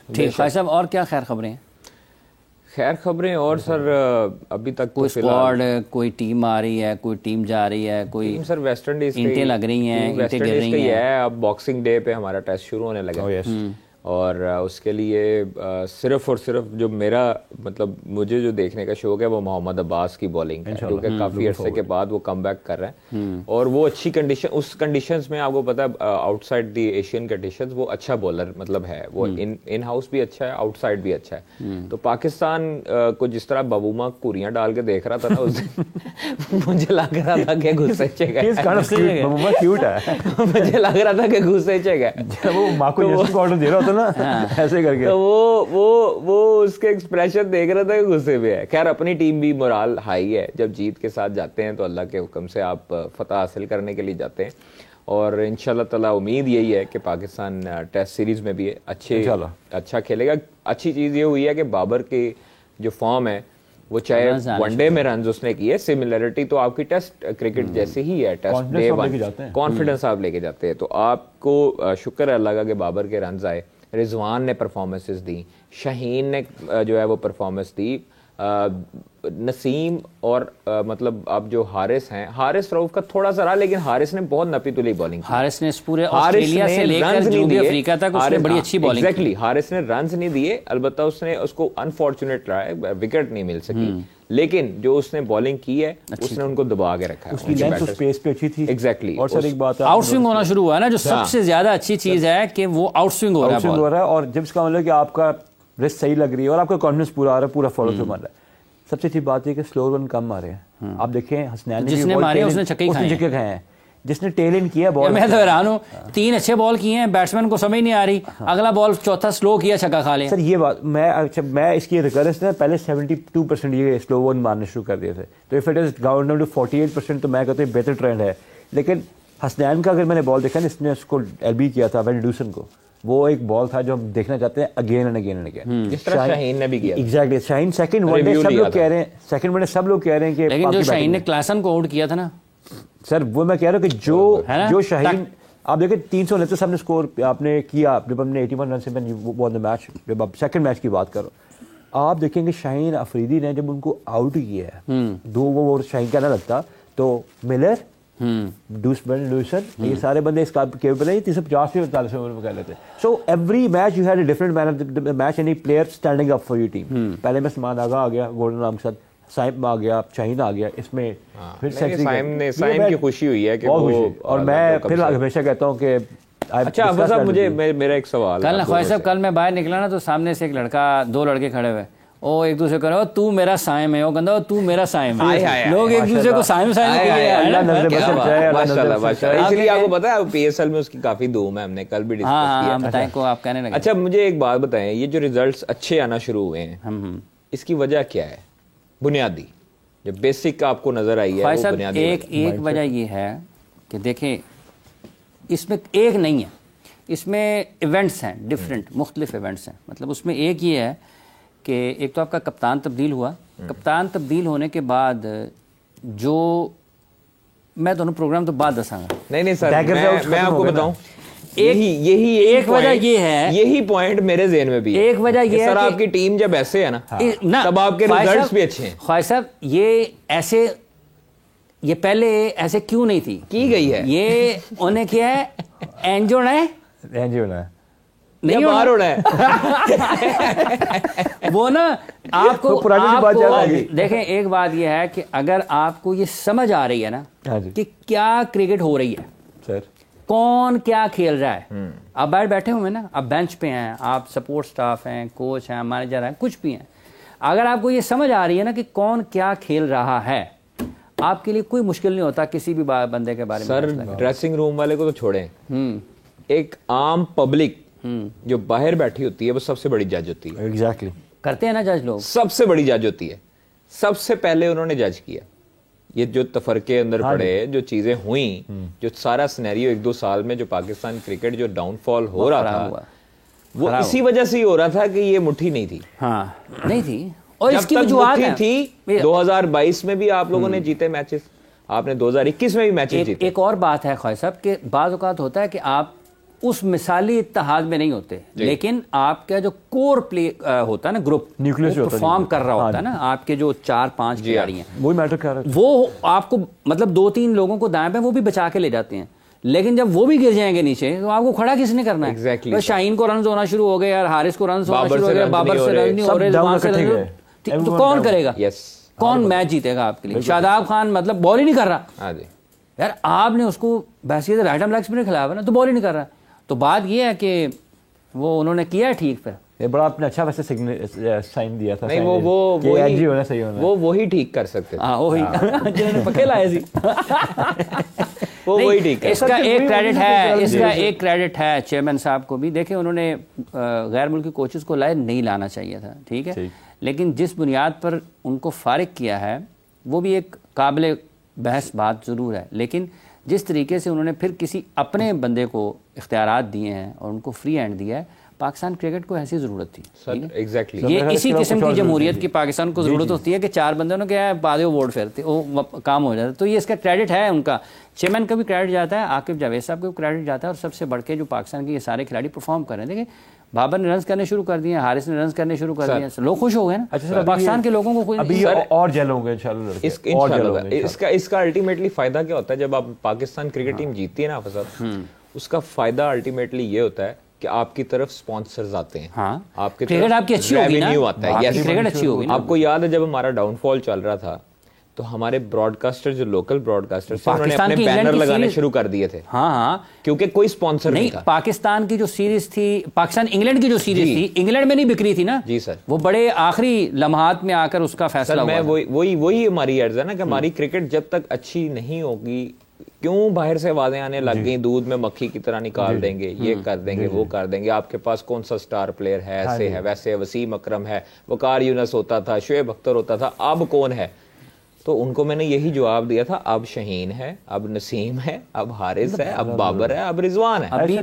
ٹھیک خواجہ صاحب، اور کیا خیر خبریں ہیں؟ خیر خبریں اور سر ابھی تک کوئی اسکواڈ، کوئی ٹیم آ رہی ہے، کوئی ٹیم جا رہی ہے، کوئی سر ویسٹ انڈیز اینٹیں لگ رہی ہیں، اینٹیں گر رہی ہیں. ہے. اب باکسنگ ڈے پہ ہمارا ٹیسٹ شروع ہونے لگا اور اس کے لیے صرف اور صرف جو میرا مطلب مجھے جو دیکھنے کا شوق ہے وہ محمد عباس کی بالنگ ہے، کیونکہ کافی عرصے کے بعد وہ کم بیک کر رہے ہیں اور وہ اچھی کنڈیشن، اس کنڈیشنز میں آپ کو پتا ہے آؤٹ سائڈ دی ایشین کنڈیشنز وہ اچھا بولر مطلب ہے، وہ ان ہاؤس بھی اچھا ہے، آؤٹ سائڈ بھی اچھا ہے. تو پاکستان کو جس طرح بابوما کوریاں ڈال کے دیکھ رہا تھا نا اس مجھے لگ رہا تھا کہ غصے چے گئے، مجھے لگ رہا تھا کہ غصے چے گئے ایسے کر کے. تو وہ اس کے ایکسپریشن دیکھ رہا تھا کہ غصے میں ہے. خیر اپنی ٹیم بھی مورال ہائی ہے، جب جیت کے ساتھ جاتے ہیں تو اللہ کے حکم سے آپ فتح حاصل کرنے کے لیے جاتے ہیں اور انشاءاللہ تعالی امید یہی ہے کہ پاکستان ٹیسٹ سیریز میں بھی اچھا کھیلے گا. اچھی چیز یہ ہوئی ہے کہ بابر کی جو فارم ہے وہ چاہے ون ڈے میں رنز اس نے کیے، سملرٹی تو آپ کی ٹیسٹ کرکٹ جیسے ہی ہے، ٹیسٹ ڈے کانفیڈنس آپ لے کے جاتے ہیں. تو آپ کو شکر ہے اللہ کا کہ بابر کے رنز آئے، رضوان نے پرفارمنسز دی، شاہین نے جو ہے وہ پرفارمنس دی، نسیم اور مطلب اب جو حارث ہیں، حارث رؤف کا تھوڑا سا رہا لیکن حارث نے بہت نپی تلی بالنگ کی. حارث نے اس پورے آسٹریلیا سے لے کر جنوبی افریقہ تک اس نے بڑی اچھی بالنگ کی. ایگزیکٹلی حارث نے رنز نہیں دیے، البتہ اس نے اس کو انفارچونیٹ رہا ہے، وکٹ نہیں مل سکی، لیکن جو اس نے بالنگ کی ہے اس نے ان کو دبا کے رکھا ہے. اس کی لینتھ اور سپیس پہ اچھی تھی. ایگزیکٹلی. اور سر ایک بات آؤٹ سوئنگ ہونا شروع ہوا ہے نا، جو سب سے زیادہ اچھی چیز ہے کہ وہ آؤٹ سوئنگ ہو رہا ہے اور جب اس کا مطلب کہ آپ کا ریسٹ صحیح لگ رہی ہے اور آپ کا کانفیڈنس پورا آ رہا ہے، پورا فالو تھرو مار رہا ہے. سب سے اچھی بات یہ کہ سلو رن کم مارے ہیں. آپ دیکھیں حسنین جس نے مارے اس نے چھکے کھائے ہیں، جس نے ٹیل ان کیا بال. میں تو حیران ہوں، 3 اچھے بال کیے ہیں، بیٹسمین کو سمجھ نہیں آ رہی، اگلا بال چوتھا سلو کیا، چھکا کھا لیا. سر یہ بات میں اس کی ریکرنس نے پہلے 72% یہ سلو ون مارنے شروع کر دیے تھے، تو if it is gone down to 48% تو میں کہتا ہوں بہتر ٹرینڈ ہے. لیکن حسنین کا اگر میں نے بال دیکھا نا، اس نے اس کو ایل بی کیا تھا وین ڈوسن کو، وہ ایک بال تھا جو ہم دیکھنا چاہتے ہیں again and again and again, جس طرح شاہین نے بھی کیا. ایگزیکٹلی. شاہین سیکنڈ ون ڈے سب لوگ کہہ رہے ہیں، سیکنڈ ون ڈے سب لوگ کہہ رہے ہیں کہ لیکن جو شاہین نے کلاسن کو آؤٹ کیا تھا نا سر، وہ میں کہہ رہا ہوں کہ جو شاہین آپ دیکھیں 329 ہم نے اسکور آپ نے کیا جب ہم نے 81 رن سے میچ، جب آپ سیکنڈ میچ کی بات کرو، آپ دیکھیں کہ شاہین افریدی نے جب ان کو آؤٹ کیا ہے 2 اوور شاہین کا نہ لگتا تو ملر ڈوسن یہ سارے بندے اس کیپبل ہیں 350 سے 45 اوور میں کر لیتے. So every match you had a different man of the match, any player standing up for your team. پہلے میں سلمان آغا آ گیا گولڈن نام کے ساتھ، سائم آ گیا، شاہین آ گیا، اس میں پھر سائم کی خوشی ہوئی ہے کہ وہ، اور میں پھر ہمیشہ کہتا ہوں کہ اچھا افضل صاحب مجھے میرا ایک سوال کل خواجہ صاحب، کل میں باہر نکلا نا تو سامنے سے ایک لڑکا، 2 لڑکے کھڑے ہوئے، وہ ایک دوسرے کو تو میرا سائم ہے، وہ کہتا تو میرا سائم ہے، لوگ ایک دوسرے کو سائم اس لیے آپ کو پتا ہے پی ایس ایل میں اس کی کافی دھوم ہے، ہم نے کل بھی ڈسکس کیا. بتائیں کو آپ کہنے لگے. اچھا مجھے ایک بات بتائیں، یہ جو ریزلٹس اچھے آنا شروع ہوئے ہیں اس کی وجہ کیا ہے بنیادی، جو بیسک آپ کو نظر آئی ہے؟ ایک وجہ یہ ہے کہ دیکھیں اس میں ایک نہیں ہے، اس میں ایونٹس ہیں ڈفرینٹ، مختلف ایونٹس ہیں. مطلب اس میں ایک یہ ہے کہ ایک تو آپ کا کپتان تبدیل ہوا، کپتان تبدیل ہونے کے بعد جو میں دونوں پروگرام تو بعد دساں گا. نہیں سر، میں آپ کو بتاؤں یہی ایک وجہ یہ ہے، یہی پوائنٹ میرے ذہن میں بھی ہے. ایک وجہ یہ ہے سر آپ کی ٹیم جب ایسے ہے نا تب آپ کے ریزلٹس بھی اچھے ہیں. خواجہ صاحب یہ پہلے ایسے کیوں نہیں تھی کی گئی ہے؟ یہ انہیں کیا ہے، اینجو ہے نہیں باہر ہونا ہے وہ نا آپ کو دیکھیں. ایک بات یہ ہے کہ اگر آپ کو یہ سمجھ آ رہی ہے نا کہ کیا کرکٹ ہو رہی ہے سر، کون کیا کھیل رہا ہے، آپ باہر بیٹھے ہوئے نا، آپ بینچ پہ ہیں، آپ سپورٹ سٹاف ہیں، کوچ ہیں، مینیجر ہیں، کچھ بھی ہیں، اگر آپ کو یہ سمجھ آ رہی ہے نا کہ کون کیا کھیل رہا ہے، آپ کے لیے کوئی مشکل نہیں ہوتا کسی بھی بندے کے بارے میں. سر ڈریسنگ روم والے کو تو چھوڑیں، ایک عام پبلک جو باہر بیٹھی ہوتی ہے وہ سب سے بڑی جج ہوتی ہے. ایگزیکٹلی. کرتے ہیں نا جج لوگ، سب سے بڑی جج ہوتی ہے. سب سے پہلے انہوں نے جج کیا یہ جو تفرقے اندر پڑے، جو چیزیں ہوئیں، جو سارا سینیریو 1-2 سال میں جو پاکستان کرکٹ جو ڈاؤن فال ہو رہا تھا وہ اسی وجہ سے ہی ہو رہا تھا کہ یہ مٹھی نہیں تھی. ہاں نہیں تھی، اور جب اس کی تک وجوہات مٹھی تھی 2022 میں بھی آپ لوگوں نے جیتے میچز، آپ نے 2021 میں بھی میچز جیتے. ایک اور بات ہے خواجہ صاحب کہ بعض اوقات ہوتا ہے کہ آپ اس مثالی اتحاد میں نہیں ہوتے, لیکن آپ کا جو کور پلے ہوتا ہے نا, گروپ پرفارم کر رہا ہوتا ہے نا, آپ کے جو 4-5 کھلاڑی ہیں وہی میٹر کر رہا ہے, وہ آپ کو مطلب 2-3 لوگوں کو دائیں پہ وہ بھی بچا کے لے جاتے ہیں, لیکن جب وہ بھی گر جائیں گے نیچے تو آپ کو کھڑا کس نے کرنا ہے؟ شاہین کو رنز ہونا شروع ہو گئے یار, حارث کو رنز ہونا شروع ہو گیا, بابر سے رنز نہیں ہو رہے, تو کون کرے گا, کون میچ جیتے گا آپ کے لیے؟ شاداب خان مطلب بال ہی نہیں کر رہا یار, آپ نے اس کو بحثیت رائٹ آرم لیگ اسپنر کھلایا ہوا نا, تو بال ہی نہیں کر رہا. تو بات یہ ہے کہ وہ انہوں نے کیا ہے ٹھیک, پھر یہ بڑا آپ نے اچھا ویسے سائن دیا تھا, نہیں وہ وہی ٹھیک کر سکتے ہاں, وہی جنہوں نے پکے لائے سی وہ وہی ٹھیک ہے. اس کا ایک کریڈٹ ہے, اس کا ایک کریڈٹ ہے چیئرمین صاحب کو بھی. دیکھیں انہوں نے غیر ملکی کوچز کو لائے نہیں لانا چاہیے تھا, ٹھیک ہے, لیکن جس بنیاد پر ان کو فارغ کیا ہے وہ بھی ایک قابل بحث بات ضرور ہے, لیکن جس طریقے سے انہوں نے پھر کسی اپنے بندے کو اختیارات دیے ہیں اور ان کو فری ہینڈ دیا ہے, پاکستان کرکٹ کو ایسی ضرورت تھی. یہ اسی قسم کی جمہوریت کی پاکستان کو ضرورت ہوتی ہے کہ 4 بندوں نے کیا ہے بعد وہ ووٹ پھیرتے وہ کام ہو جاتا ہے. تو یہ اس کا کریڈٹ ہے ان کا, چیئرمین کا بھی کریڈٹ جاتا ہے, عاقب جاوید صاحب کا بھی کریڈٹ جاتا ہے, اور سب سے بڑھ کے جو پاکستان کے یہ سارے کھلاڑی پرفارم کر رہے ہیں. دیکھیں بابر نے رنز کرنے شروع کر دیے, حارث نے رنز کرنے شروع کر دیے, لوگ خوش ہو گئے نا. پاکستان کے لوگوں کو اور جیل ہوں گے انشاءاللہ. اس کا الٹیمیٹلی فائدہ کیا ہوتا ہے جب آپ پاکستان کرکٹ ٹیم جیتتی ہے نا حافظ, اس کا فائدہ الٹیمیٹلی یہ ہوتا ہے کہ آپ کی طرف سپانسرز آتے ہیں, آپ کی طرف ریونیو آتا ہے. آپ کو یاد ہے جب ہمارا ڈاؤن فال چل رہا تھا تو ہمارے براڈ کاسٹر جو لوکل براڈ کاسٹر انہوں نے اپنے بینر لگانے شروع کر دیے تھے, ہاں کیونکہ کوئی سپانسر نہیں تھا. پاکستان کی جو سیریز تھی, پاکستان انگلینڈ کی جو سیریز تھی, انگلینڈ میں نہیں بکری تھی نا جی سر, وہ بڑے آخری لمحات میں آ کر اس کا فیصلہ ہوا. وہی ہماری عرض ہے نا کہ ہماری کرکٹ جب تک اچھی نہیں ہوگی, کیوں باہر سے آوازیں آنے لگ گئی دودھ میں مکھی کی طرح نکال دیں گے, یہ کر دیں گے, وہ کر دیں گے, آپ کے پاس کون سا سٹار پلیئر ہے, ایسے ہے ویسے, وسیم اکرم ہے, وقار یونس ہوتا تھا, شعیب اختر ہوتا تھا, اب کون ہے؟ تو ان کو میں نے یہی جواب دیا تھا, اب شہین ہے, اب نسیم ہے, اب حارث ہے, اب بابر ہے, اب رضوان ہے. ابھی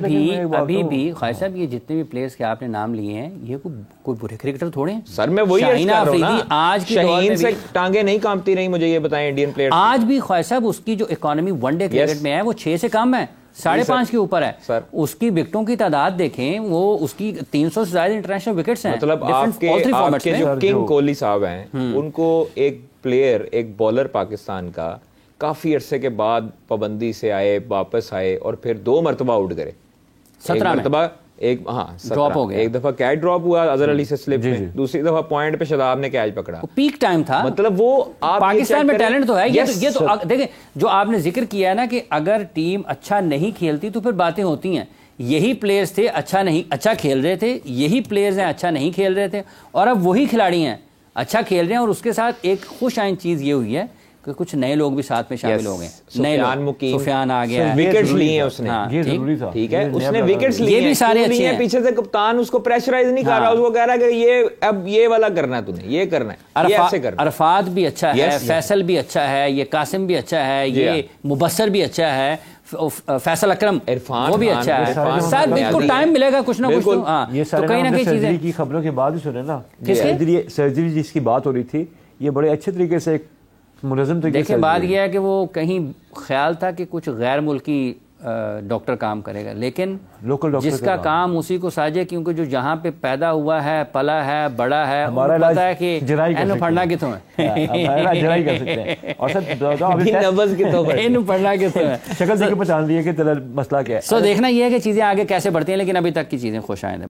بھی خواجہ صاحب یہ جتنے بھی پلیئرز کے آپ نے نام لیے ہیں یہ کوئی برے کرکٹر تھوڑے ہیں سر. میں وہی عرض کر رہا ہوں نا, آج شہین سے ٹانگیں نہیں کامتی رہی, مجھے یہ بتائیں انڈین پلیئر. آج بھی خواجہ صاحب اس کی جو اکانومی ون ڈے کرکٹ میں ہے وہ 6 سے کم ہے, 5.5 کے اوپر ہے. اس کی وکٹوں کی تعداد دیکھیں, وہ اس کی 300 سے زیادہ انٹرنیشنل وکٹس ہیں. مطلب آپ کے جو کنگ کوہلی صاحب ہیں ان کو ایک پلیئر, ایک بالر پاکستان کا کافی عرصے کے بعد پابندی سے آئے, واپس آئے اور پھر 2 مرتبہ آؤٹ کرے. 17 مرتبہ ڈراپ ہو گیا, ایک دفعہ کیچ ڈراپ ہوا اظہر علی سے سلپ میں, دوسری دفعہ پوائنٹ پہ شاداب نے کیچ پکڑا. پیک ٹائم تھا, مطلب وہ پاکستان میں ٹیلنٹ تو ہے. یہ تو دیکھیں جو آپ نے ذکر کیا ہے نا کہ اگر ٹیم اچھا نہیں کھیلتی تو پھر باتیں ہوتی ہیں. یہی پلیئرز تھے اچھا کھیل رہے تھے, یہی پلیئرز ہیں اچھا نہیں کھیل رہے تھے, اور اب وہی کھلاڑی ہیں اچھا کھیل رہے ہیں. اور اس کے ساتھ ایک خوش آئند چیز یہ ہوئی ہے کہ کچھ نئے لوگ بھی ساتھ میں شامل ہو گئے. سفیان آ گیا, وکٹس لیے ہیں اس نے, ٹھیک ہے, اس نے وکٹس لیے, یہ بھی سارے اچھے ہیں. پیچھے سے کپتان اس کو پریشرائز نہیں کر رہا, اس کو کہہ رہا ہے کہ یہ اب یہ والا کرنا ہے, تو نے یہ کرنا ہے, یہ ایسے کرنا. عرفات بھی اچھا ہے, فیصل بھی اچھا ہے, یہ قاسم بھی اچھا ہے, یہ مبصر بھی اچھا ہے, فیصل اکرم وہ بھی اچھا ہے. سر بالکل ٹائم ملے گا کچھ نہ کچھ. تو کہیں نہ کہیں سرجری کی خبروں کے بعد ہی سنے نا, سرجری جس کی بات ہو رہی تھی یہ بڑے اچھے طریقے سے منظم طریقے سے. دیکھیں بات یہ ہے کہ وہ کہیں خیال تھا کہ کچھ غیر ملکی ڈاکٹر کام کرے گا, لیکن جس کا کام اسی کو ساجے, کیونکہ جو جہاں پہ پیدا ہوا ہے, پلا ہے, بڑا ہے, ہمارا پتا ہے کہ اینو پڑھنا کتوں ہے, اینو پڑھنا کتوں ہے, شکل دیکھ کے پہچان لیے کہ مسئلہ کیا ہے. سو دیکھنا یہ ہے کہ چیزیں آگے کیسے بڑھتی ہیں, لیکن ابھی تک کی چیزیں خوش آئند ہیں.